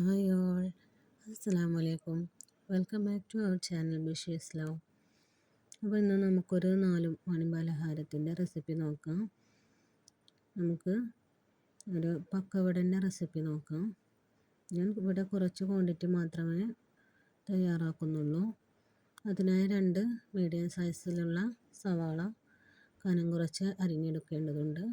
Hi all, Assalamu alaikum. Welcome back to our channel Basheer's love. അപ്പോൾ ഇന്ന് നമുക്കൊരു 4 മണി പലഹാരത്തിൻ്റെ recipe നോക്കാം. നമുക്ക് ഒരു പക്കവടൻ്റെ റെസിപ്പി നോക്കാം. ഞാൻ ഇവിടെ കുറച്ച് ക്വാണ്ടിറ്റി മാത്രമേ തയ്യാറാക്കുന്നുള്ളൂ. അതിനായി 2 മീഡിയം സൈസിലുള്ള സവാള കനം കുറച്ച് അരിഞ്ഞെടുക്കേണ്ടതുണ്ട്.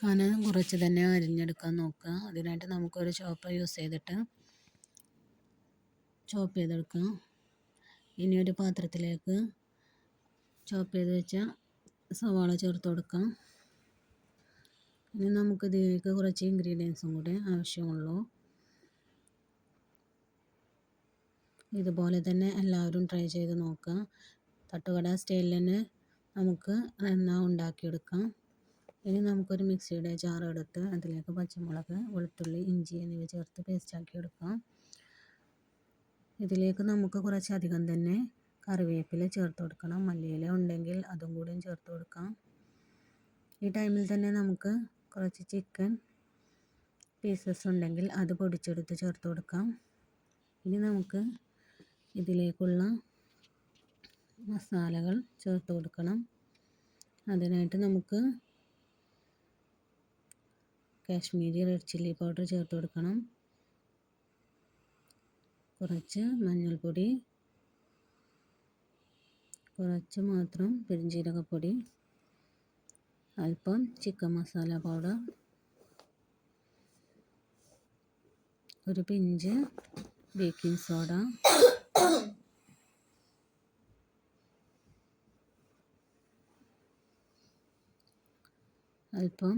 കനം കുറച്ച് തന്നെ അരിഞ്ഞെടുക്കാൻ നോക്കുക. അതിനായിട്ട് നമുക്കൊരു ചോപ്പർ യൂസ് ചെയ്തിട്ട് ചോപ്പ് ചെയ്തെടുക്കാം. ഇനി ഒരു പാത്രത്തിലേക്ക് ചോപ്പ് ചെയ്ത് വെച്ച സവാള ചേർത്ത് കൊടുക്കാം. ഇനി നമുക്കിതിലേക്ക് കുറച്ച് ഇൻഗ്രീഡിയൻസും കൂടെ ആവശ്യമുള്ളൂ. ഇതുപോലെ തന്നെ എല്ലാവരും ട്രൈ ചെയ്ത് നോക്കുക. തട്ടുകട സ്റ്റൈലിൽ തന്നെ നമുക്ക് ഉണ്ടാക്കിയെടുക്കാം. ഇനി നമുക്കൊരു മിക്സിയുടെ ജാർ എടുത്ത് അതിലേക്ക് പച്ചമുളക്, വെളുത്തുള്ളി, ഇഞ്ചി എന്നിവ ചേർത്ത് പേസ്റ്റാക്കി എടുക്കാം. ഇതിലേക്ക് നമുക്ക് കുറച്ചധികം തന്നെ കറിവേപ്പില ചേർത്ത് കൊടുക്കണം. മല്ലിയില ഉണ്ടെങ്കിൽ അതും കൂടി ചേർത്ത് കൊടുക്കാം. ഈ ടൈമിൽ തന്നെ നമുക്ക് കുറച്ച് ചിക്കൻ പീസസ് ഉണ്ടെങ്കിൽ അത് പൊടിച്ചെടുത്ത് ചേർത്ത് കൊടുക്കാം. ഇനി നമുക്ക് ഇതിലേക്കുള്ള മസാലകൾ ചേർത്ത് കൊടുക്കണം. അതിനായിട്ട് നമുക്ക് കാശ്മീരി റെഡ് ചില്ലി പൗഡർ ചേർത്ത് കൊടുക്കണം. കുറച്ച് മഞ്ഞൾപ്പൊടി, കുറച്ച് മാത്രം പെരുംജീരകപ്പൊടി, അല്പം ചിക്കൻ മസാല പൗഡർ, ഒരു പിഞ്ച് ബേക്കിംഗ് സോഡ, അല്പം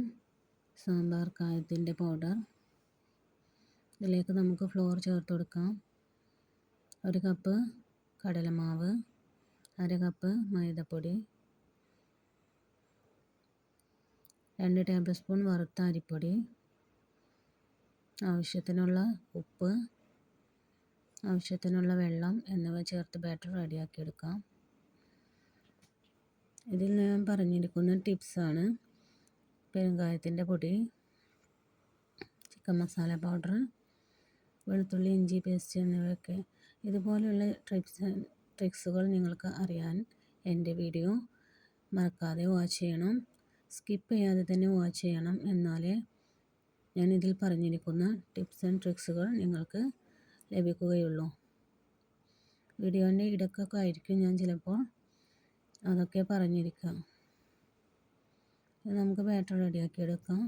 സാമ്പാർ കായത്തിൻ്റെ പൗഡർ. ഇതിലേക്ക് നമുക്ക് ഫ്ലോർ ചേർത്ത് കൊടുക്കാം. 1 കപ്പ് കടലമാവ്, 1/2 കപ്പ് മൈദപ്പൊടി, 2 ടേബിൾ സ്പൂൺ വറുത്ത അരിപ്പൊടി, ആവശ്യത്തിനുള്ള ഉപ്പ്, ആവശ്യത്തിനുള്ള വെള്ളം എന്നിവ ചേർത്ത് ബാറ്റർ റെഡിയാക്കിയെടുക്കാം. ഇതിൽ ഞാൻ പറഞ്ഞിരിക്കുന്ന ടിപ്സാണ് പെരുങ്കായത്തിൻ്റെ പൊടി, ചിക്കൻ മസാല പൗഡർ, വെളുത്തുള്ളി ഇഞ്ചി പേസ്റ്റ് എന്നിവയൊക്കെ. ഇതുപോലെയുള്ള ട്രിക്സുകൾ നിങ്ങൾക്ക് അറിയാൻ എൻ്റെ വീഡിയോ മറക്കാതെ വാച്ച് ചെയ്യണം. സ്കിപ്പ് ചെയ്യാതെ തന്നെ വാച്ച് ചെയ്യണം. എന്നാലേ ഞാൻ ഇതിൽ പറഞ്ഞിരിക്കുന്ന ടിപ്സ് ആൻഡ് ട്രിക്സുകൾ നിങ്ങൾക്ക് ലഭിക്കുകയുള്ളൂ. വീഡിയോൻ്റെ ഇടയ്ക്കൊക്കെ ആയിരിക്കും ഞാൻ ചിലപ്പോൾ അതൊക്കെ പറഞ്ഞിരിക്കാം. നമുക്ക് ബാറ്റർ റെഡിയാക്കി എടുക്കാം.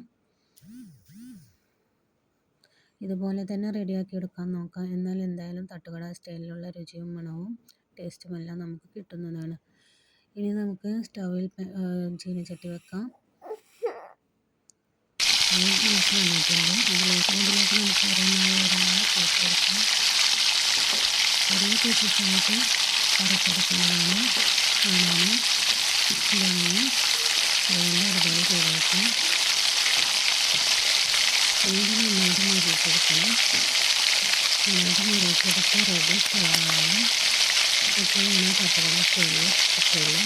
ഇതുപോലെ തന്നെ റെഡിയാക്കി എടുക്കാൻ നോക്കാം. എന്നാൽ എന്തായാലും തട്ടുകട സ്റ്റൈലിലുള്ള രുചിയും മണവും ടേസ്റ്റും എല്ലാം നമുക്ക് കിട്ടുന്നതാണ്. ഇനി നമുക്ക് സ്റ്റൗവിൽ ചീനച്ചട്ടി വെക്കാം. ഇതിലേക്ക് നമുക്ക് ഓരോന്നായി ചേർത്ത് കൊടുക്കാം. ഒരേ പീസസായിട്ട് അരച്ചെടുക്കുന്നതാണ് കാണാനും ഇതാണ് അതുപോലെ ചെയ്ത് വെക്കാം. വീണ്ടും നന്നായിട്ട് മുരിച്ചെടുക്കണം. നന്നായിട്ട് മുരിച്ചെടുത്ത് റെഡി തയ്യാറാവണം. ഒക്കെയാണ് തട്ടുകട സ്റ്റൈല്.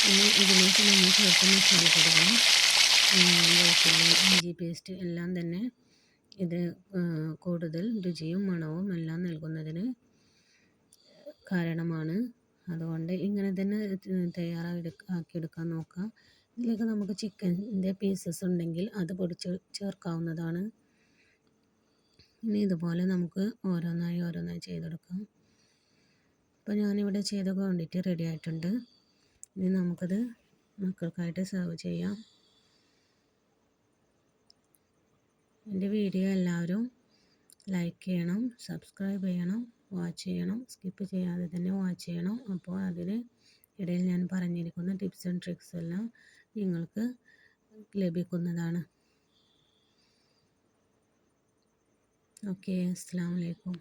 ഇനി ഇതിലേക്ക് നമ്മൾ ചേർക്കുന്ന മസാലപ്പൊടികളും വെളുത്തുള്ളി ഇഞ്ചി പേസ്റ്റ് എല്ലാം തന്നെ ഇത് കൂടുതൽ രുചിയും മണവും എല്ലാം നൽകുന്നതിന് കാരണമാണ്. അതുകൊണ്ട് ഇങ്ങനെ തന്നെ ആക്കിയെടുക്കാൻ നോക്കാം. ഇതിലേക്ക് നമുക്ക് ചിക്കൻ്റെ പീസസ് ഉണ്ടെങ്കിൽ അത് പൊടിച്ച് ചേർക്കാവുന്നതാണ്. ഇനി ഇതുപോലെ നമുക്ക് ഓരോന്നായി ചെയ്തെടുക്കാം. ഇപ്പോൾ ഞാനിവിടെ ചെയ്ത ക്വാണ്ടിറ്റി റെഡി ആയിട്ടുണ്ട്. ഇനി നമുക്കത് മക്കൾക്കായിട്ട് സെർവ് ചെയ്യാം. എൻ്റെ വീഡിയോ എല്ലാവരും ലൈക്ക് ചെയ്യണം, സബ്സ്ക്രൈബ് ചെയ്യണം, വാച്ച് ചെയ്യണം. സ്കിപ്പ് ചെയ്യാതെ തന്നെ വാച്ച് ചെയ്യണം. അപ്പോൾ അതിന് ഇടയിൽ ഞാൻ പറഞ്ഞിരിക്കുന്ന ടിപ്സ് ആൻഡ് ട്രിക്സ് എല്ലാം നിങ്ങൾക്ക് ലഭിക്കുന്നതാണ്. ഓക്കെ, അസ്സലാമു അലൈക്കും.